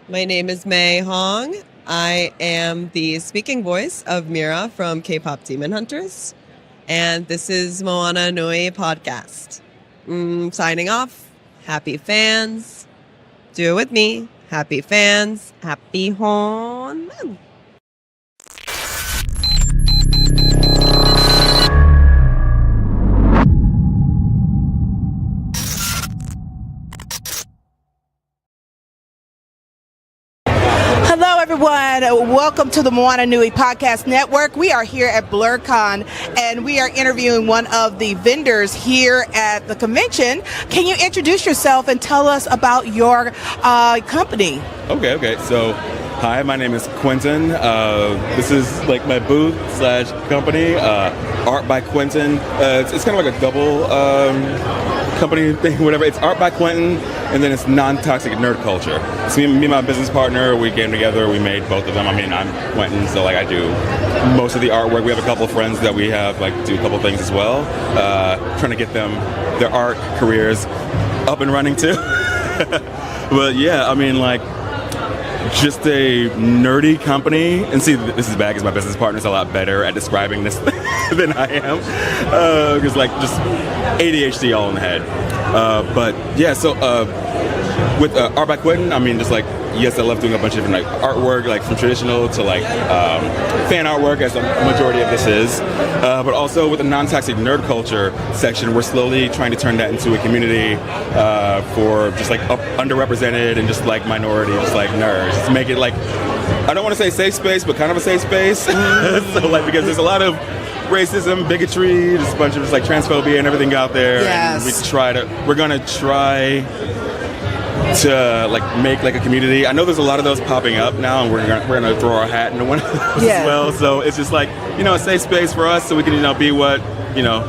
My name is May Hong. I am the speaking voice of Mira from K-pop Demon Hunters. And this is Moana Nui podcast. Signing off. Happy fans. Do it with me. Happy fans. Happy Hon. Hello, everyone. Welcome to the Moana Nui Podcast Network. We are here at BlerDCon, and we are interviewing one of the vendors here at the convention. Can you introduce yourself and tell us about your company? Okay. So, hi, my name is Quinton. This is like my booth / company, Art by Quinton. It's kind of like a double company thing, whatever. It's Art by Quinton, and then it's non-toxic nerd culture. So me and my business partner, we came together, we made both of them. I mean, I'm Quinton, so like I do most of the artwork. We have a couple of friends that we have like do a couple things as well, trying to get them their art careers up and running too. But yeah, I mean, like, just a nerdy company. And see, this is bad because my business partner's a lot better at describing this than I am. Because like just ADHD all in the head. But yeah, so with Art by Quinton, I mean, just like, yes, I love doing a bunch of different like artwork, like from traditional to like fan artwork, as the majority of this is. But also with the non-toxic nerd culture section, we're slowly trying to turn that into a community for just like underrepresented and just like minority, just like nerds. Just make it like, I don't want to say safe space, but kind of a safe space. So like, because there's a lot of racism, bigotry, just a bunch of just like transphobia and everything out there. Yes. And we're gonna try to like make like a community. I know there's a lot of those popping up now, and we're gonna throw our hat into one of those as well. So it's just like, a safe space for us, so we can be what be what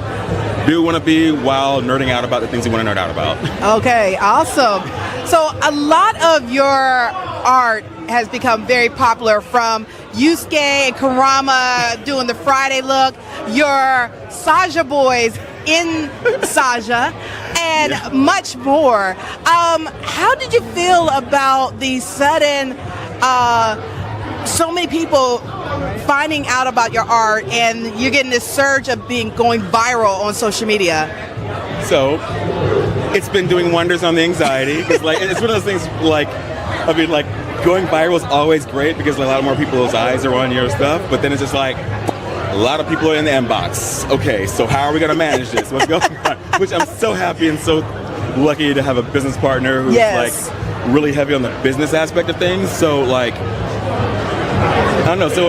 we want to be while nerding out about the things we want to nerd out about. Okay, awesome. So a lot of your art has become very popular, from Yusuke and Kurama doing the Friday look, your Saja boys in Saja, and much more. How did you feel about the sudden, so many people finding out about your art, and you're getting this surge of going viral on social media? So, it's been doing wonders on the anxiety, because like, it's one of those things, like, I mean, like, going viral is always great because a lot more people's eyes are on your stuff, but then it's just like, a lot of people are in the inbox. Okay, so how are we going to manage this? What's going on? Which I'm so happy and so lucky to have a business partner who's like really heavy on the business aspect of things. So like, I don't know. So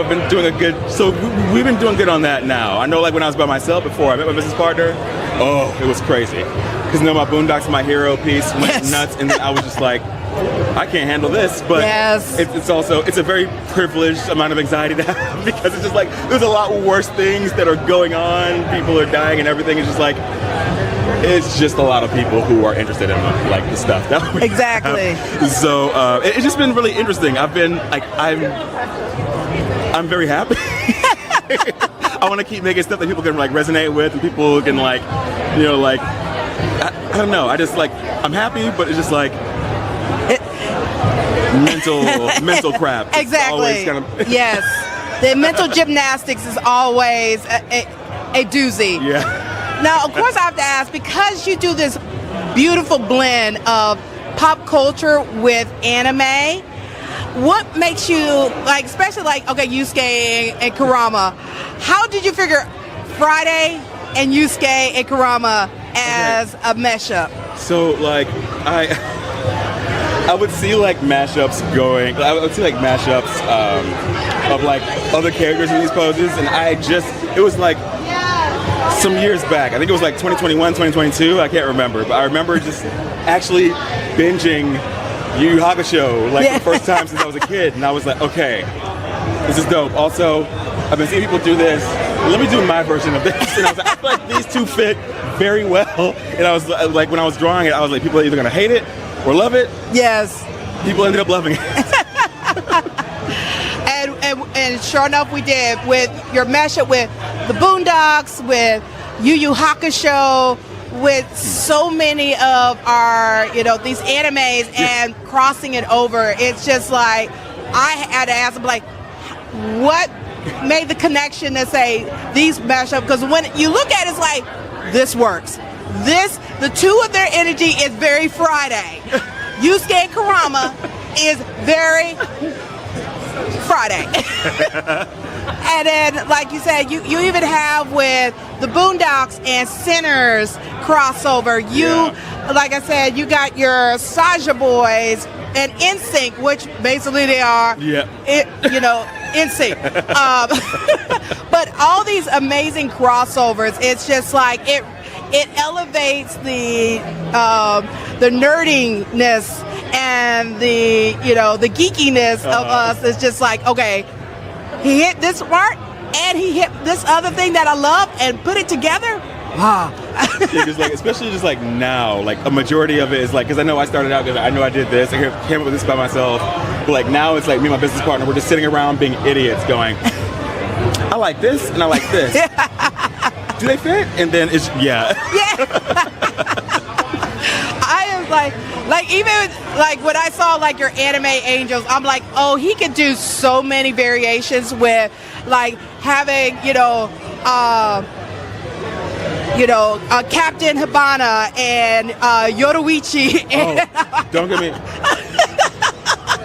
we've been doing good on that now. I know, like, when I was by myself before I met my business partner, it was crazy. Because my Boondocks My Hero piece went nuts, and then I was just like, I can't handle this, but it's a very privileged amount of anxiety to have, because it's just like, there's a lot worse things that are going on. People are dying and everything. It's just like, it's just a lot of people who are interested in like the stuff that we have. So it's just been really interesting. I've been like, I'm very happy. I want to keep making stuff that people can like resonate with, and people can like, like, I don't know. I just like, I'm happy, but it's just like, mental crap. Exactly. Kind of Yes. The mental gymnastics is always a doozy. Yeah. Now, of course, I have to ask, because you do this beautiful blend of pop culture with anime, what makes you, like, especially like, okay, Yusuke and Kurama, how did you figure Friday and Yusuke and Kurama as a mashup? So, like, I would see like mashups going. I would see like mashups of like other characters in these poses, and it was like some years back. I think it was like 2021, 2022. I can't remember, but I remember just actually binging Yu Yu Hakusho like the first time since I was a kid, and I was like, okay, this is dope. Also, I've been seeing people do this. Let me do my version of this, and I was like, I feel like these two fit very well. And I was like, when I was drawing it, I was like, people are either gonna hate it or love it. Yes. People ended up loving it. and sure enough, we did, with your mashup with the Boondocks, with Yu Yu Hakusho, with so many of our, these animes and crossing it over, it's just like, I had to ask them, like, what made the connection to say these mash up? Because when you look at it, it's like, this works. The two of their energy is very Friday. Yusuke and Kurama is very Friday. And then, like you said, you even have with the Boondocks and Sinners crossover. Like I said, you got your Saja Boys and NSYNC, which basically they are, NSYNC. But all these amazing crossovers, it's just like it elevates the nerdiness and the geekiness of us. It's just like, okay, he hit this part and he hit this other thing that I love and put it together. Wow. Yeah, cause like, especially just like now, like a majority of it is like, because I know I started out, I know I did this, I came up with this by myself, but like now it's like me and my business partner, we're just sitting around being idiots going, I like this and I like this. Do they fit? And then it's, I am like even like when I saw like your anime angels, I'm like, oh, he could do so many variations with like having, Captain Hibana and Yoruichi. Oh, don't get me.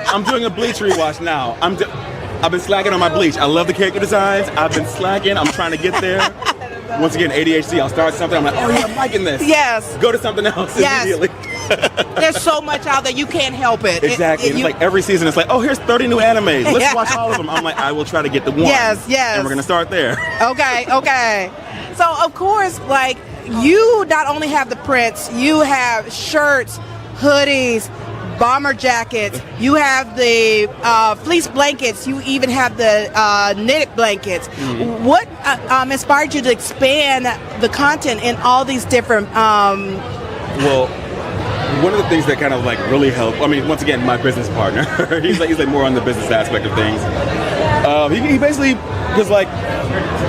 I'm doing a Bleach rewatch now. I've been slacking on my Bleach. I love the character designs. I've been slacking. I'm trying to get there. Once again, ADHD. I'll start something. I'm like, oh yeah, I'm liking this. Yes. Go to something else immediately. There's so much out there, you can't help it. Exactly. It's like every season, it's like, oh, here's 30 new animes. Let's watch all of them. I'm like, I will try to get the one. Yes. And we're going to start there. Okay. So, of course, like, you not only have the prints, you have shirts, hoodies, bomber jackets, you have the fleece blankets, you even have the knitted blankets. Mm-hmm. What inspired you to expand the content in all these different... Well, one of the things that kind of like really helped, I mean, once again, my business partner, he's like more on the business aspect of things. He basically was like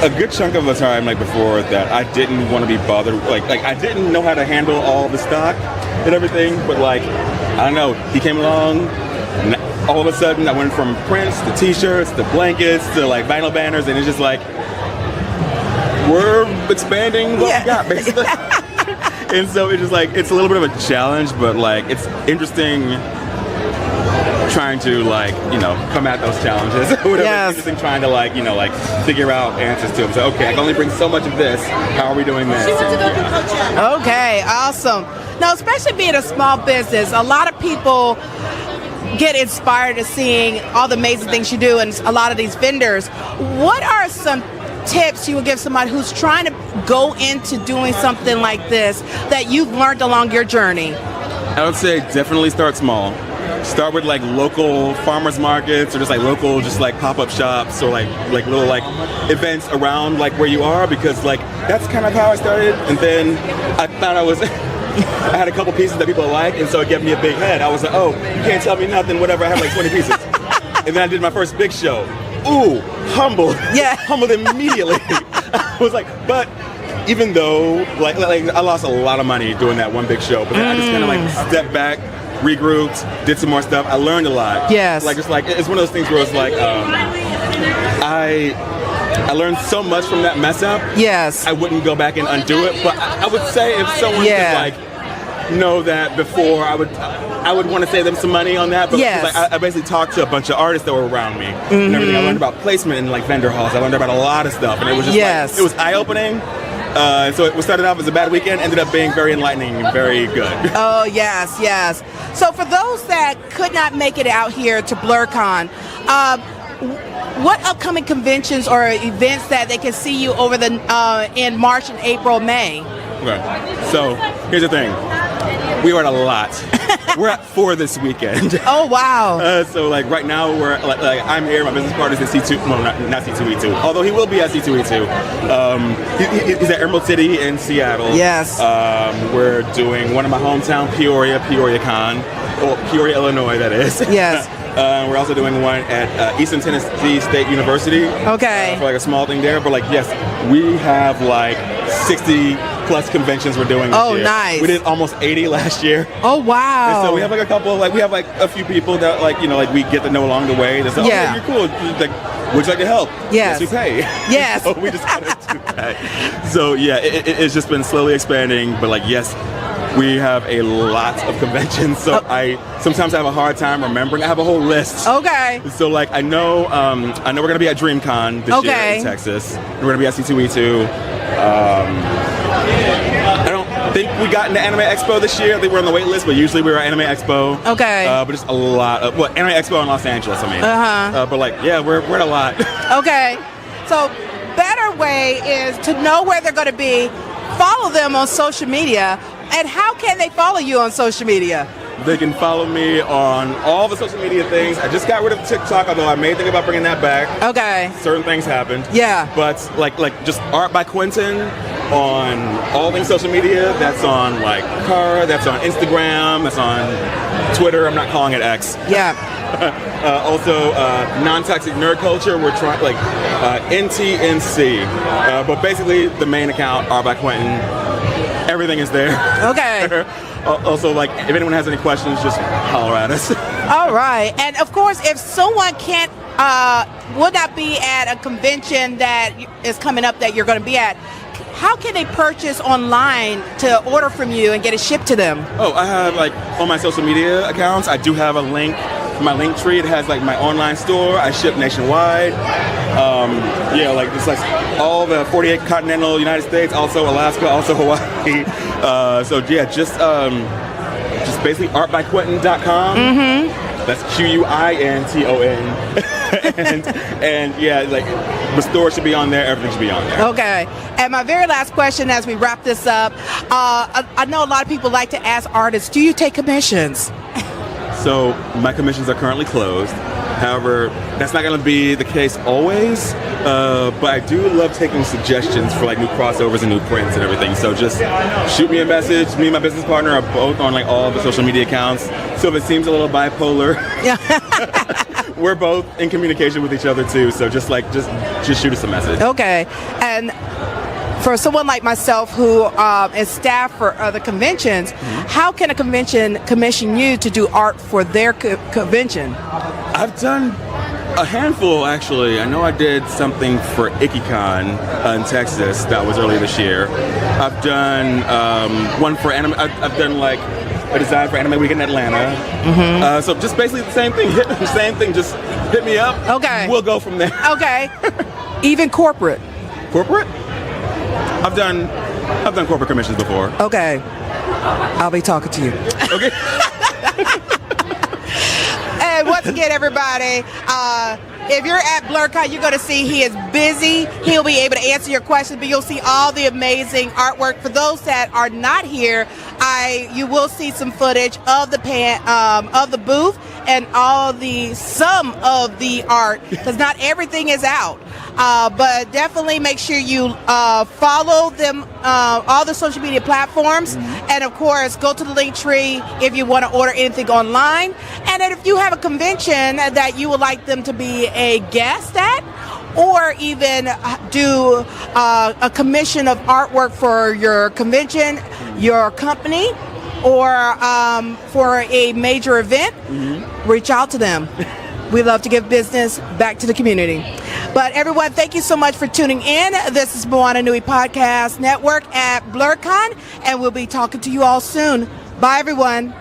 a good chunk of the time, like before that, I didn't want to be bothered. Like I didn't know how to handle all the stock and everything, but like, I don't know, he came along, and all of a sudden I went from prints to t-shirts to blankets to like vinyl banners, and it's just like, we're expanding what we got, basically. And so it's just like, it's a little bit of a challenge, but like, it's interesting trying to like, come at those challenges. Whatever. Yes. It's interesting trying to like, like figure out answers to them. So, okay, I can only bring so much of this. How are we doing this? Okay, awesome. Now, especially being a small business, a lot of people get inspired to seeing all the amazing things you do and a lot of these vendors. What are some tips you would give somebody who's trying to go into doing something like this that you've learned along your journey? I would say definitely start small. Start with like local farmers markets or just like local pop-up shops or like little like events around like where you are, because like that's kind of how I started. And then I found I had a couple pieces that people liked, and so it gave me a big head. I was like, oh, you can't tell me nothing, whatever. I have like 20 pieces. And then I did my first big show. Ooh, humbled. Yeah. Humbled immediately. I was like, but even though, like I lost a lot of money doing that one big show, but then I just kind of like stepped back, regrouped, did some more stuff. I learned a lot. Yes. Like, it's one of those things where it's like, I learned so much from that mess up. Yes. I wouldn't go back and undo it, but I would say if someone could like know that before, I would want to save them some money on that. But like, I basically talked to a bunch of artists that were around me and everything. I learned about placement in like vendor halls. I learned about a lot of stuff, and it was just like, it was eye-opening. So it started off as a bad weekend, ended up being very enlightening and very good. Oh, yes. So for those that could not make it out here to BlerDCon, what upcoming conventions or events that they can see you over in March and April, May? Okay. So here's the thing. We are at a lot. We're at 4 this weekend. Oh, wow. So like right now we're like I'm here, my business partner's in C2, well not C2E2, although he will be at C2E2. He's at Emerald City in Seattle. Yes. We're doing one in my hometown, PeoriaCon, or Peoria, Illinois, that is. Yes. We're also doing one at Eastern Tennessee State University. Okay. For like a small thing there, but like yes, we have like 60 plus conventions we're doing this year. Oh, nice. We did almost 80 last year. Oh, wow. And so we have like a couple, like we have like a few people that like, you know, like we get to know along the way. They say, oh, Yeah. you're cool. Like, would you like to help? Yes. We pay. Yes. So we just kind of do that. So yeah, it's just been slowly expanding. But like, yes, we have a lot of conventions. So I sometimes have a hard time remembering. I have a whole list. Okay. So like, I know we're gonna be at DreamCon this year in Texas. We're gonna be at C2E2. I don't think we got into Anime Expo this year. I think we're on the wait list, but usually we're at Anime Expo. Okay. But just a lot of Anime Expo in Los Angeles. I mean. But like, yeah, we're at a lot. Okay. So, better way is to know where they're going to be. Follow them on social media. And how can they follow you on social media? They can follow me on all the social media things. I just got rid of TikTok, although I may think about bringing that back. Okay. Certain things happened. Yeah. But like just Art by Quinton on all things social media. That's on like Kara. That's on Instagram. That's on Twitter. I'm not calling it X. Yeah. Also, non-toxic nerd culture. We're trying like NTNC. But basically, the main account, Art by Quinton. Everything is there. Okay. Also, like, if anyone has any questions, just holler at us. All right. And of course, if someone can't, would not be at a convention that is coming up that you're going to be at, how can they purchase online to order from you and get it shipped to them? Oh, I have, like, on my social media accounts, I do have a link. My link tree, it has, like, my online store. I ship nationwide. Yeah, like, it's like all the 48 continental United States, also Alaska, also Hawaii. So, yeah, just basically artbyquinton.com. Mm-hmm. That's QUINTON. and yeah, like, the store should be on there. Everything should be on there. Okay. And my very last question as we wrap this up, I know a lot of people like to ask artists, do you take commissions? So my commissions are currently closed. However, that's not going to be the case always. But I do love taking suggestions for like new crossovers and new prints and everything. So just shoot me a message. Me and my business partner are both on like all the social media accounts. So if it seems a little bipolar, we're both in communication with each other too. So just shoot us a message. Okay. And for someone like myself who is staff for other conventions, how can a convention commission you to do art for their convention? I've done a handful, actually. I know I did something for ICCC in Texas that was earlier this year. I've done one for anime. I've done like a design for Anime Week in Atlanta. Mm-hmm. So just basically the same thing. Just hit me up. Okay. We'll go from there. Okay. Even corporate. Corporate? I've done corporate commissions before. Okay. I'll be talking to you. Okay. And once again, everybody, if you're at BlerDCon, you're going to see he is busy. He'll be able to answer your questions, but you'll see all the amazing artwork. For those that are not here, you will see some footage of the booth and some of the art, because not everything is out. But definitely make sure you follow them, all the social media platforms, and of course go to the link tree if you want to order anything online. And then if you have a convention that you would like them to be a guest at, or even do a commission of artwork for your convention, your company, or for a major event, reach out to them. We love to give business back to the community. But everyone, thank you so much for tuning in. This is Moana Nui Podcast Network at BlerDCon, and we'll be talking to you all soon. Bye, everyone.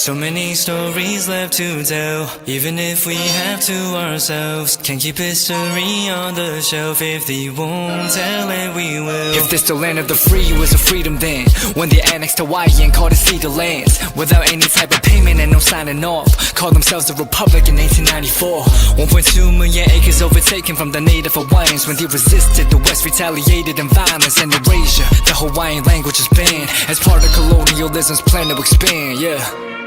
So many stories left to tell. Even if we have to ourselves, can keep history on the shelf. If they won't tell it, we will. If this the land of the free, it was a freedom then. When they annexed Hawaii and called it Cedar Lands, without any type of payment and no signing off, called themselves the Republic in 1894. 1.2 million acres overtaken from the native Hawaiians. When they resisted, the West retaliated in violence and erasure. The Hawaiian language is banned as part of colonialism's plan to expand, yeah.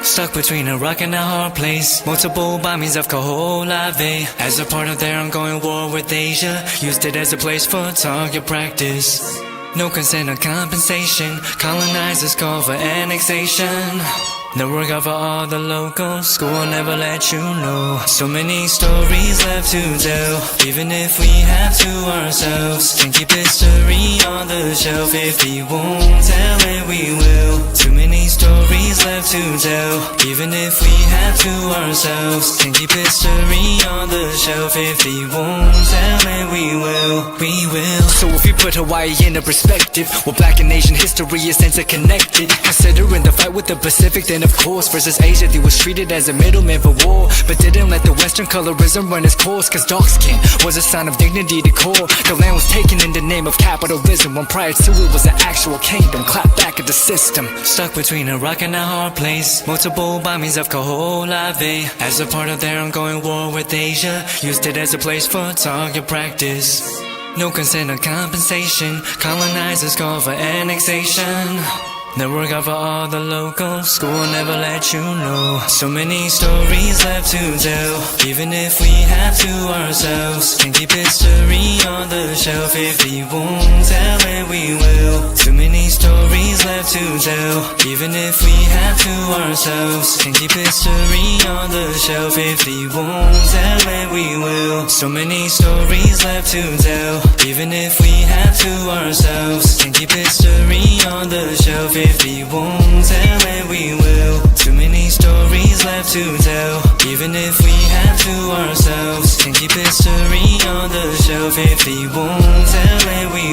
Stuck between a rock and a hard place. Multiple bombings of Kaho'olawe as a part of their ongoing war with Asia. Used it as a place for target practice. No consent or compensation. Colonizers call for annexation. No work out for all the locals. School will never let you know. So many stories left to tell. Even if we have to ourselves, can keep history on the shelf. If we won't tell it, we will. Too many stories left to tell. Even if we have to ourselves, can keep history on the shelf. If we won't tell it, we will. We will. So if we put Hawaii into perspective, well, Black and Asian history is interconnected. Considering the fight with the Pacific, then of course versus Asia, they was treated as a middleman for war, but didn't let the Western colorism run its course. Cause dark skin was a sign of dignity to core. The land was taken in the name of capitalism, when prior to it was an actual kingdom. Clap back at the system. Stuck between a rock and a hard place. Multiple bombings of Kaho'olawe as a part of their ongoing war with Asia. Used it as a place for target practice. No consent or compensation. Colonizers call for annexation. No work out for all the locals. School will never let you know. So many stories left to tell. Even if we have to ourselves, can keep history on the shelf. If we won't tell it, we will. Too many stories left to tell. Even if we have to ourselves, can keep history on the shelf. If we won't tell it, we will. So many stories left to tell. Even if we have to ourselves, can keep history on the shelf. If we won't tell it, we will. Too many stories left to tell. Even if we have to ourselves, can keep history on the shelf. If we won't tell it, we